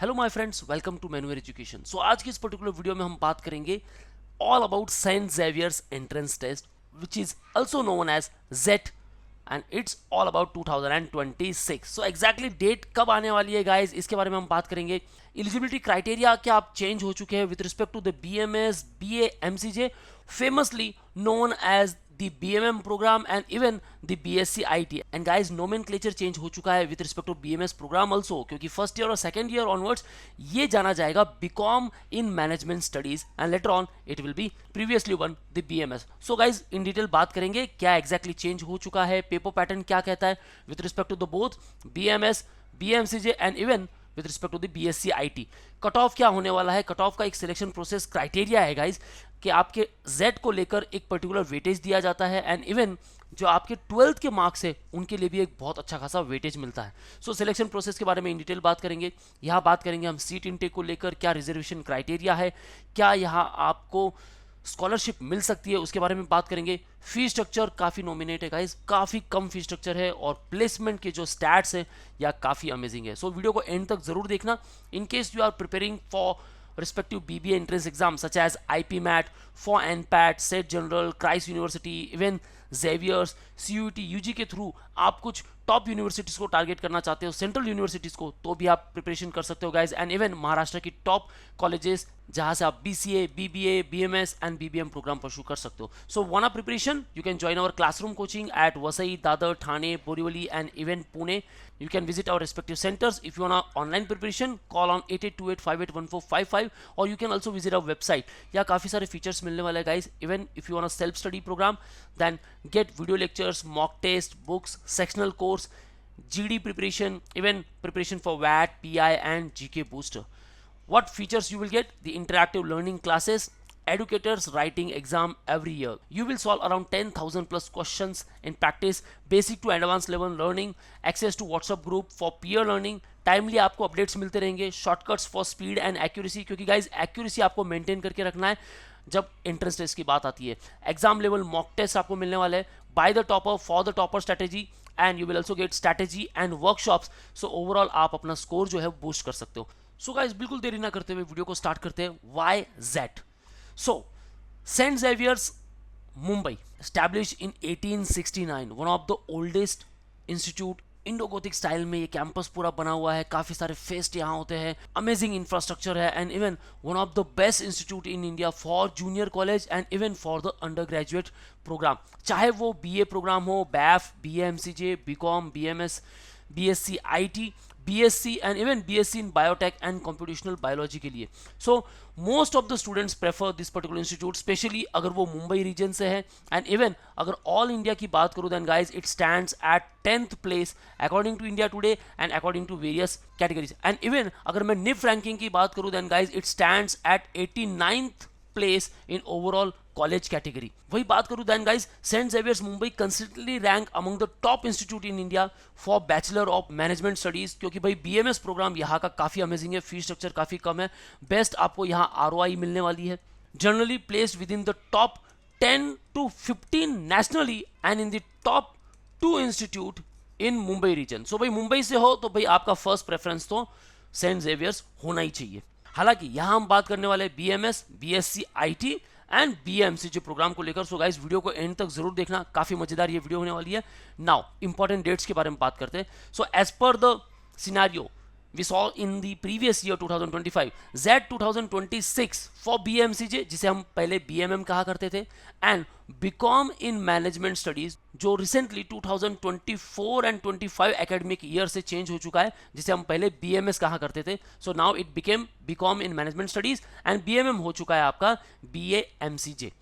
Hello my friends, welcome to मैनुअर education. So आज की इस पर्टिकुलर वीडियो में हम बात करेंगे all about Saint Xavier's entrance test which is also known as JET and it's all about 2026। So exactly date कब आने वाली है गाइज, इसके बारे में हम बात करेंगे। एलिजिबिलिटी क्राइटेरिया क्या आप चेंज हो चुके हैं with respect to the BMS BA MCJ, famously known as the BMM program and even the BSc IT। and guys nomenclature change हो चुका है with respect to BMS program also, क्योंकि first year और second year onwards ये जाना जाएगा BCom in management studies and later on it will be previously one the BMS। so guys in detail बात करेंगे क्या exactly change हो चुका है, पेपर पैटर्न क्या कहता है with respect to the both BMS BMCJ and even with respect to the BSc IT। Cut off क्या होने वाला है, कट ऑफ का एक सिलेक्शन प्रोसेस क्राइटेरिया है गाइज कि आपके Z को लेकर एक पर्टिकुलर वेटेज दिया जाता है एंड इवन जो आपके 12th के मार्क्स है उनके लिए भी एक बहुत अच्छा खासा वेटेज मिलता है। सो सिलेक्शन प्रोसेस के बारे में इन डिटेल बात करेंगे। यहाँ बात करेंगे हम सीट इनटेक को लेकर, क्या रिजर्वेशन क्राइटेरिया है, क्या यहाँ आपको स्कॉलरशिप मिल सकती है, उसके बारे में बात करेंगे। फी स्ट्रक्चर काफ़ी नॉमिनेट है गाइस, काफ़ी कम फी स्ट्रक्चर है और प्लेसमेंट के जो स्टैट्स हैं या काफ़ी अमेजिंग है। सो वीडियो को एंड तक जरूर देखना। In case you are preparing for respective BBA entrance exams such as IPMAT, for NPAT, SET General, Christ University, even Xavier's, CUET, UG के थ्रू आप कुछ टॉप यूनिवर्सिटीज़ को टारगेट करना चाहते हो, सेंट्रल यूनिवर्सिटीज़ को, तो भी आप प्रिपरेशन कर सकते हो गाइज। एंड इवन महाराष्ट्र की टॉप कॉलेजेस जहाँ से आप BCA, BBA, BMS and BBM program pursue कर सकते हो। So wanna preparation you can join our classroom coaching at Vasai, Dadar, Thane, Borivali and even Pune. You can visit our respective centers. If you want online preparation, call on 8828581455 or you can also visit our website. यहाँ काफ़ी सारे features मिलने वाले हैं guys. Even if you want a self study program, then get video lectures, mock test, books, sectional course, GD preparation, even preparation for VAT, PI and GK booster. What features you will get? The interactive learning classes, educators writing exam every year. You will solve around 10,000 plus questions in practice, basic to advanced level learning, access to WhatsApp group for peer learning, timely आपको updates मिलते रहेंगे, shortcuts for speed and accuracy, क्योंकि guys accuracy आपको maintain करके रखना है जब entrance test की बात आती है। एग्जाम लेवल मॉक टेस्ट आपको मिलने वाला है by the topper for the topper strategy and you will also get strategy and workshops. So overall आप अपना स्कोर जो है बूस्ट कर सकते हो। सो गाइज बिल्कुल देरी ना करते हुए वीडियो को स्टार्ट करते हैं। Y Z? So, St. Xavier's, Mumbai, established in 1869, one of the oldest institute। Indo Gothic style में ये कैंपस पूरा बना हुआ है, काफ़ी सारे फेस्ट यहाँ होते हैं, अमेजिंग इंफ्रास्ट्रक्चर है and even one of the best institute in India for junior college and even for the undergraduate program, चाहे वो BA प्रोग्राम हो, BAF, BA MCJ, BCom, BMS, BSc IT, BSc and even BSc in biotech and computational biology के लिए। So most of the students prefer this particular institute, especially अगर वो Mumbai reason से है and even अगर all India की बात करूँ then guys it stands at 10th place according to India Today and according to various categories and even अगर मैं NIF ranking की बात करूँ then guys it stands at 89th place in overall college category. वही बात करूं then guys, Saint Xavier's Mumbai consistently rank among the top institute in India for bachelor of management studies, क्योंकि भाई BMS प्रोग्राम यहाँ का काफ़ी अमेजिंग है, fee structure काफ़ी कम है, बेस्ट आपको यहाँ ROI मिलने वाली है। Generally placed within the top 10 to 15 nationally and in the top 2 institute in Mumbai region. सो भाई मुंबई से हो तो भाई आपका फर्स्ट प्रेफरेंस तो सेंट जेवियर्स होना ही चाहिए। हालांकि यहाँ हम बात करने वाले BMS, BSc IT and BMCJ program को लेकर। सो गाइस वीडियो को एंड तक जरूर देखना, काफी मजेदार ये वीडियो होने वाली है। नाउ इंपॉर्टेंट डेट्स के बारे में बात करते हैं। So as per the scenario we saw in the previous year 2025, Z 2026 for BMCJ जिसे हम पहले BMM कहा करते थे and BCom in Management Studies जो recently 2024 and 25 academic year से change हो चुका है, जिसे हम पहले BMS कहा करते थे। So now it became BCom in Management Studies and BMM हो चुका है आपका BA MCJ।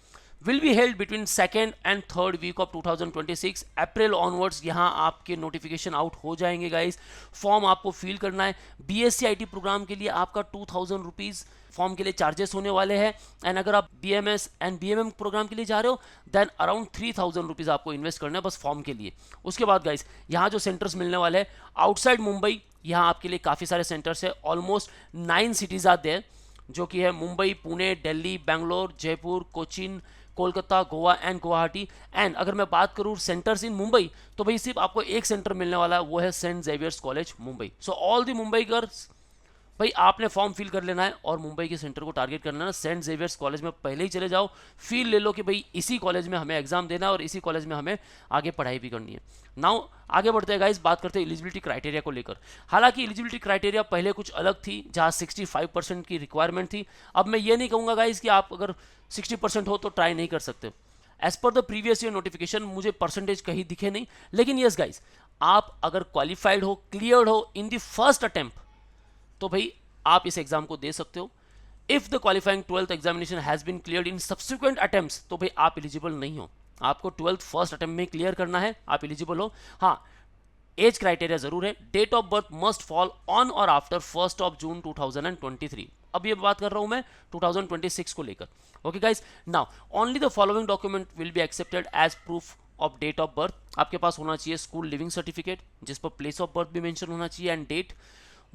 will be held between 2nd and 3rd week of 2026 April onwards. यहाँ आपके नोटिफिकेशन आउट हो जाएंगे गाइस। फॉर्म आपको फिल करना है। BSc IT प्रोग्राम के लिए आपका 2000 रुपीज़ फॉर्म के लिए चार्जेस होने वाले हैं एंड अगर आप BMS एंड BMM प्रोग्राम के लिए जा रहे हो देन अराउंड 3000 रुपीज़ आपको इन्वेस्ट करना है बस फॉर्म के लिए। उसके बाद गाइस यहाँ जो सेंटर्स मिलने वाले हैं आउटसाइड मुंबई, यहाँ आपके लिए काफ़ी सारे सेंटर्स है, ऑलमोस्ट 9 सिटीज़ आर देयर, जो कि है मुंबई, पुणे, दिल्ली, बेंगलोर, जयपुर, कोचिन, कोलकाता, गोवा एंड गुवाहाटी। एंड अगर मैं बात करूँ सेंटर्स इन मुंबई तो भाई सिर्फ आपको एक सेंटर मिलने वाला है, वो है Saint Xavier's college Mumbai. So all the Mumbai girls भाई आपने फॉर्म फिल कर लेना है और मुंबई के सेंटर को टारगेट करना है ना, सेंट जेवियर्स कॉलेज में पहले ही चले जाओ, फील ले लो कि भाई इसी कॉलेज में हमें एग्जाम देना है और इसी कॉलेज में हमें आगे पढ़ाई भी करनी है। नाउ आगे बढ़ते हैं गाइस, बात करते हैं एलिजिबिलिटी क्राइटेरिया को लेकर। हालांकि एलिजिबिलिटी क्राइटेरिया पहले कुछ अलग थी, जहां 65% की रिक्वायरमेंट थी। अब मैं ये नहीं कहूंगा गाइस कि आप अगर 60% हो तो ट्राई नहीं कर सकते। As per the previous year notification मुझे परसेंटेज कहीं दिखे नहीं, लेकिन यस गाइस, आप अगर क्वालिफाइड हो, क्लियर्ड हो इन द फर्स्ट अटेम्प्ट, तो भाई आप इस एग्जाम को दे सकते हो। If the qualifying 12th examination has been cleared in subsequent attempts, तो भाई आप एलिजिबल नहीं हो। आपको 12th फर्स्ट अटेम्प्ट में क्लियर करना है, आप एलिजिबल हो। हाँ, एज क्राइटेरिया जरूर है, date of birth must fall on और आफ्टर 1 जून 2023। अब ये बात कर रहा हूं मैं 2026 को लेकर। Okay guys, now only the following document will be accepted as proof of date of birth. आपके पास होना चाहिए स्कूल लिविंग सर्टिफिकेट, जिस पर प्लेस ऑफ बर्थ भी मेंशन होना चाहिए एंड डेट,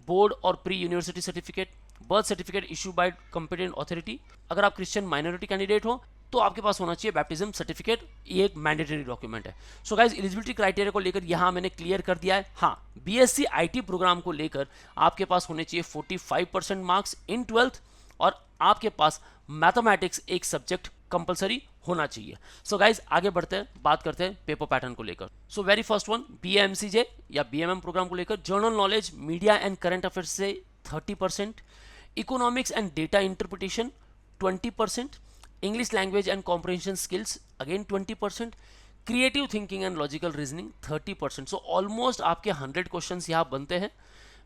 बोर्ड और pre university certificate, birth certificate issue by competent authority. अगर आप क्रिश्चियन माइनॉरिटी कैंडिडेट हो तो आपके पास होना चाहिए बैप्टिज्म सर्टिफिकेट, ये एक मैंडेटरी डॉक्यूमेंट है। सो गाइस, एलिजिबिलिटी क्राइटेरिया को लेकर यहां मैंने क्लियर कर दिया है। हाँ, बीएससी आईटी प्रोग्राम को लेकर आपके पास होने चाहिए 45% मार्क्स इन 12th और आपके पास मैथमेटिक्स एक सब्जेक्ट कंपलसरी होना चाहिए। सो गाइज आगे बढ़ते हैं, बात करते हैं पेपर पैटर्न को लेकर। सो वेरी फर्स्ट वन, बीएमसीजे या बीएमएम प्रोग्राम को लेकर general knowledge, media and current affairs से 30%, economics and data interpretation 20%, English language and comprehension skills again 20%, creative thinking and logical reasoning 30%। So almost आपके 100 question यहाँ बनते हैं।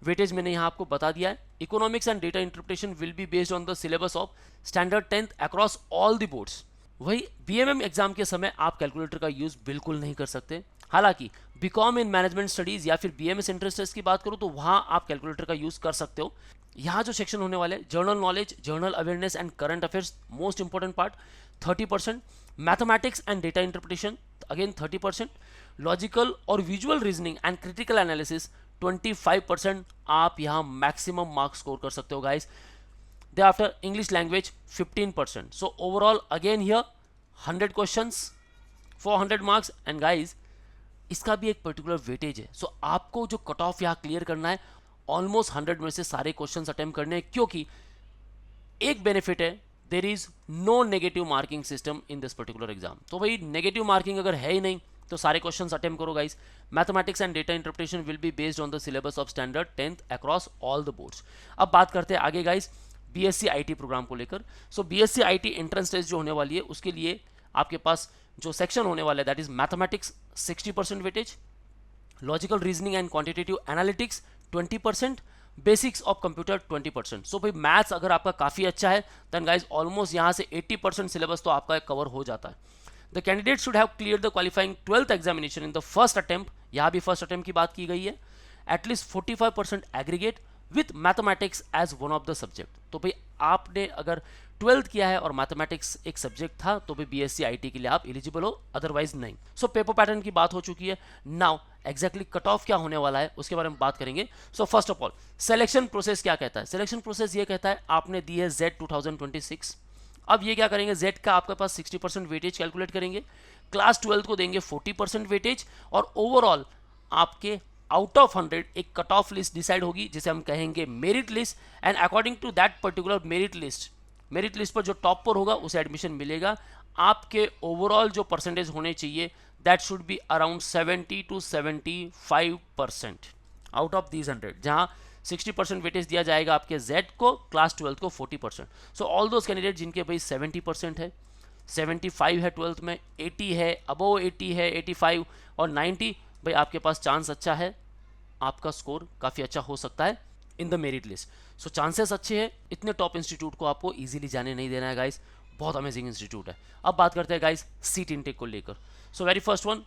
वेटेज मैंने यहाँ आपको बता दिया है। Economics and data interpretation will be based on the syllabus of standard 10th across all the boards. वही बीएमएम एग्जाम के समय आप कैलकुलेटर का यूज बिल्कुल नहीं कर सकते। हालांकि बीकॉम इन मैनेजमेंट स्टडीज या फिर बीएमएस इंट्रेंस टेस्ट की बात करूं तो वहां आप कैलकुलेटर का यूज कर सकते हो। यहाँ जो सेक्शन होने वाले, general knowledge, general awareness and current affairs most important part 30%, mathematics and data interpretation again 30%, logical और visual reasoning and critical analysis 25%। आप यहाँ मैक्सिमम मार्क्स स्कोर कर सकते हो guys. Thereafter English language 15%. So overall again here 100 questions for 100 marks and guys इसका भी एक particular weightage है। सो आपको जो कट ऑफ यहाँ क्लियर करना है, ऑलमोस्ट 100 में से सारे क्वेश्चंस अटेम्प्ट करने हैं, क्योंकि एक बेनिफिट है, there is no negative marking system in this particular exam. तो भाई नेगेटिव मार्किंग अगर है ही नहीं तो सारे क्वेश्चंस अटेम्प्ट करो guys. Mathematics and data interpretation will be based on the syllabus of standard 10th across all the boards. अब बात करते हैं आगे गाइस बीएससी आईटी प्रोग्राम को लेकर। So BSc IT entrance test जो होने वाली है उसके लिए आपके पास जो सेक्शन होने वाला है that is mathematics 60% weightage, logical reasoning and quantitative analytics 20%, basics of computer 20%। सो भाई मैथ्स अगर आपका काफ़ी अच्छा है देन गाइज ऑलमोस्ट यहाँ से 80% सिलेबस तो आपका कवर हो जाता है। The candidate should have clear the qualifying 12th examination in the first attempt, यहाँ भी फर्स्ट अटेम्प्ट की बात की गई है, at least 45% aggregate with mathematics as one of the subject. तो भाई आपने अगर 12th किया है और मैथमेटिक्स एक सब्जेक्ट था तो भाई बीएससी आईटी के लिए आप एलिजिबल हो, अदरवाइज नहीं। सो पेपर पैटर्न की बात हो चुकी है। नाउ एग्जैक्टली कट ऑफ क्या होने वाला है उसके बारे में बात करेंगे। So first of all selection process क्या कहता है? सिलेक्शन प्रोसेस ये कहता है आपने दी है जेड 2026। अब ये क्या करेंगे, जेड का आपके पास 60% वेटेज कैलकुलेट करेंगे, क्लास 12 को देंगे 40% वेटेज और ओवरऑल आपके आउट ऑफ 100 एक कट ऑफ लिस्ट डिसाइड होगी जिसे हम कहेंगे merit list, and according to that particular merit list पर जो टॉप पर होगा उसे एडमिशन मिलेगा। आपके ओवरऑल जो परसेंटेज होने चाहिए that should be around 70 to 75% out of these 100, जहां 60% वेटेज दिया जाएगा आपके जेड को, क्लास 12 को 40%। सो ऑल दोज कैंडिडेट जिनके भाई 70% है, 75 है 12th में, 80 है, अबव 80 है, 85 और 90, भाई आपके पास चांस अच्छा है, आपका स्कोर काफ़ी अच्छा हो सकता है in the merit list. So chances अच्छे हैं, इतने टॉप इंस्टीट्यूट को आपको इजीली जाने नहीं देना है गाइस, बहुत अमेजिंग इंस्टीट्यूट है। अब बात करते हैं गाइस सीट इनटेक को लेकर। So very first one,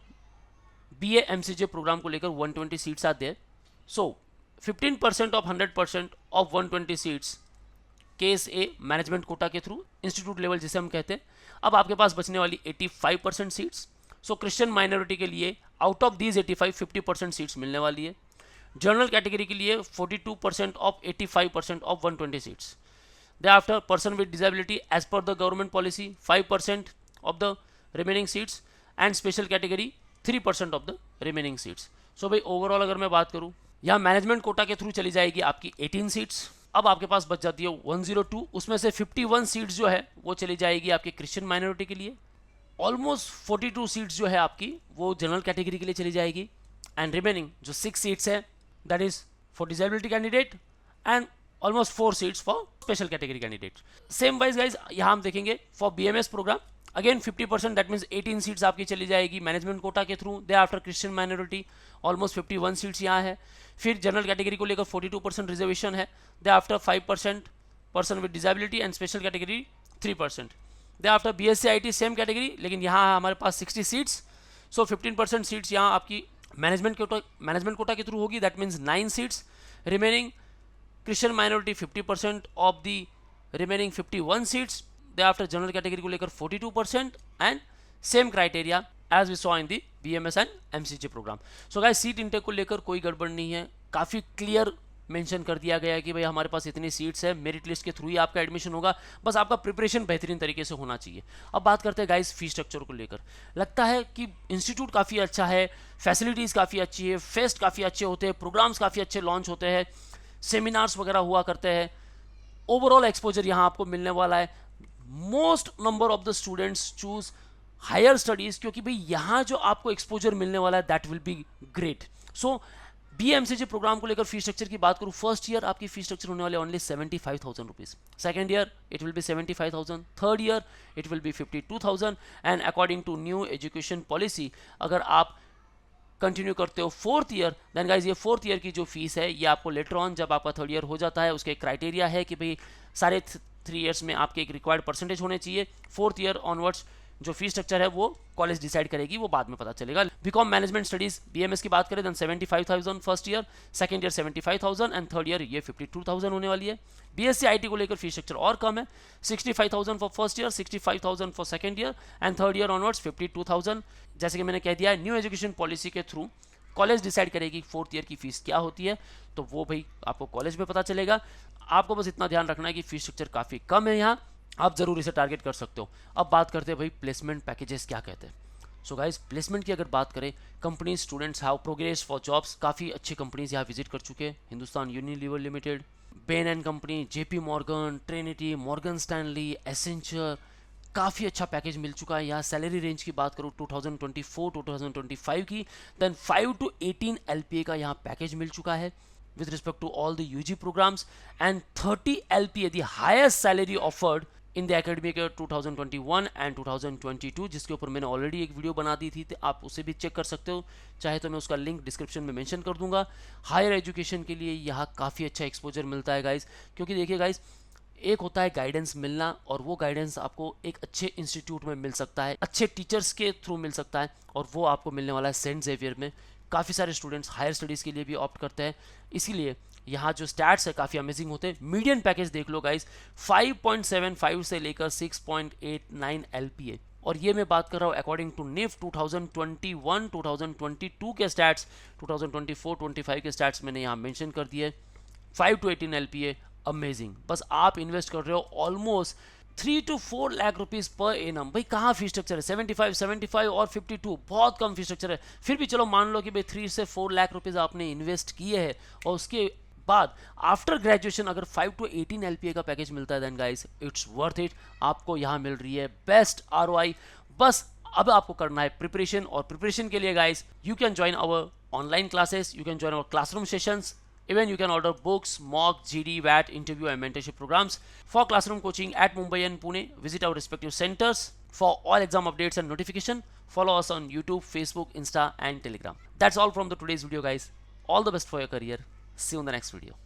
BA MCJ program को लेकर 120 सीट्स आते हैं। So 15% of 100% of 120 seats case a management quota के थ्रू, इंस्टीट्यूट लेवल जिसे हम कहते हैं। अब आपके पास बचने वाली 85% सीट्स, सो क्रिश्चियन माइनॉरिटी के लिए आउट ऑफ दीज 85 50% सीट्स मिलने वाली है। जनरल कैटेगरी के लिए 42% of 85% of 120 seats. Thereafter, person with disability as per the government policy 5% of the remaining seats and special category 3% of the remaining seats. So भाई overall अगर मैं बात करूँ, यहाँ मैनेजमेंट कोटा के थ्रू चली जाएगी आपकी 18 सीट्स, अब आपके पास बच जाती है 102, उसमें से 51 सीट्स जो है वो चली जाएगी आपके क्रिश्चियन माइनॉरिटी के लिए, ऑलमोस्ट 42 सीट्स जो है आपकी वो जनरल कैटेगरी के लिए चली जाएगी, एंड रिमेनिंग जो 6 सीट्स है that is for disability candidate and almost 4 seats for special category candidate. Same wise guys यहाँ हम देखेंगे for BMS program again 50%, that means 18 seats आपकी चली जाएगी मैनेजमेंट कोटा के through. They after Christian minority almost 51 seats यहाँ है। फिर जनरल कैटेगरी को लेकर 42% रिजर्वेशन है। They after 5% person with disability and special category 3%। They after BSc IT same category, लेकिन यहाँ हमारे पास 60 सीट्स, सो 15% सीट्स यहाँ आपकी मैनेजमेंट कोटा के थ्रू होगी, that means 9 seats. Remaining Christian minority 50% of the remaining 51 seats. Thereafter general category को लेकर 42% and same criteria as we saw in the BMS एंड MCJ program. So guys seat intake को लेकर कोई गड़बड़ नहीं है, काफ़ी क्लियर मेंशन कर दिया गया है कि भाई हमारे पास इतनी सीट्स है, मेरिट लिस्ट के थ्रू ही आपका एडमिशन होगा, बस आपका प्रिपरेशन बेहतरीन तरीके से होना चाहिए। अब बात करते हैं गाइस फी स्ट्रक्चर को लेकर। लगता है कि इंस्टीट्यूट काफ़ी अच्छा है, फैसिलिटीज़ काफ़ी अच्छी है, फेस्ट काफ़ी अच्छे होते हैं, प्रोग्राम्स काफ़ी अच्छे लॉन्च होते हैं, सेमिनार्स वगैरह हुआ करते हैं, ओवरऑल एक्सपोजर यहाँ आपको मिलने वाला है। Most number of the students choose higher studies, क्योंकि भाई यहाँ जो आपको एक्सपोजर मिलने वाला है that will be great. So BMCJ program को लेकर फी स्ट्रक्चर की बात करूँ, फर्स्ट ईयर आपकी फी स्ट्रक्चर होने वाले only 75,000 rupees, second year it will be 75,000, third year it will be 52,000 and according to new education policy अगर आप कंटिन्यू करते हो फोर्थ ईयर, देन गाइज ये फोर्थ ईयर की जो फीस है ये आपको लेटर ऑन जब आपका थर्ड ईयर हो जाता है, उसके क्राइटेरिया है कि भाई सारे 3 ईयर्स में आपके एक रिक्वायर्ड परसेंटेज होने चाहिए। फोर्थ ईयर ऑनवर्ड्स जो फी स्ट्रक्चर है वो कॉलेज डिसाइड करेगी, वो बाद में पता चलेगा। बीकॉम मैनेजमेंट स्टडीज BMS की बात करें then 75,000 first year, second year 75,000 and third year ये 52,000 होने वाली है। BSc IT को लेकर फी स्ट्रक्चर और कम है, 65,000 for first year, 65,000 for second year and third year onwards 52,000। जैसे कि मैंने कह दिया है न्यू एजुकेशन पॉलिसी के थ्रू कॉलेज डिसाइड करेगी फोर्थ ईयर की फीस क्या होती है, तो वो भाई आपको कॉलेज में पता चलेगा। आपको बस इतना ध्यान रखना है कि फीस स्ट्रक्चर काफ़ी कम है यहाँ, आप जरूर इसे टारगेट कर सकते हो। अब बात करते हैं भाई प्लेसमेंट पैकेजेस क्या कहते हैं। सो गाइज प्लेसमेंट की अगर बात करें, company students have progress for jobs, काफ़ी अच्छी कंपनीज यहाँ विजिट कर चुके हैं। Hindustan Unilever limited, Ben and company, JP Morgan, Trinity, Morgan Stanley, Accenture, काफ़ी अच्छा पैकेज मिल चुका है। यहाँ सैलरी रेंज की बात करूँ 2024-2025 की, देन 5 to 18 LPA का यहाँ पैकेज मिल चुका है with respect to all the UG programs and 30 LPA the highest salary offered in the academic year 2021 and 2022, जिसके ऊपर मैंने ऑलरेडी एक वीडियो बना दी थी, तो आप उसे भी चेक कर सकते हो, चाहे तो मैं उसका लिंक डिस्क्रिप्शन में मेंशन कर दूंगा। हायर एजुकेशन के लिए यहाँ काफ़ी अच्छा एक्सपोजर मिलता है गाइज, क्योंकि देखिए गाइज एक होता है गाइडेंस मिलना, और वो गाइडेंस आपको एक अच्छे इंस्टीट्यूट में मिल सकता है, अच्छे टीचर्स के थ्रू मिल सकता है, और वो आपको मिलने वाला है सेंट जेवियर में। काफ़ी सारे स्टूडेंट्स हायर स्टडीज़ के लिए भी ऑप्ट करते हैं, इसीलिए यहाँ जो स्टैट्स है काफ़ी अमेजिंग होते हैं। मीडियन पैकेज देख लो गाइस, 5.75 से लेकर 6.89 LPA, और ये मैं बात कर रहा हूँ अकॉर्डिंग टू NIF 2021-2022 के स्टैट्स, 2024-25 के स्टैट्स मैंने यहाँ मेंशन कर दिए। 5 to 18 LPA अमेजिंग, बस आप इन्वेस्ट कर रहे हो almost 3 to 4 lakh rupees per annum. भाई कहाँ फी स्ट्रक्चर है 75 और 52, बहुत कम फी स्ट्रक्चर है। फिर भी चलो मान लो कि भाई 3 से 4 लाख रुपीस आपने इन्वेस्ट किए हैं, और उसके बाद आफ्टर ग्रेजुएशन अगर 5 to 18 LPA का पैकेज मिलता है, then guys it's worth it. आपको यहाँ मिल रही है बेस्ट ROI। बस अब आपको करना है प्रिपरेशन, और प्रिपरेशन के लिए guys you can join our online classes, you can join our classroom sessions, even you can order books, mock, GD, VAT, interview and mentorship programs. For classroom coaching at Mumbai and Pune, visit our respective centers. For all exam updates and notification, follow us on YouTube, Facebook, Insta and Telegram. That's all from the today's video guys. All the best for your career. See you in the next video.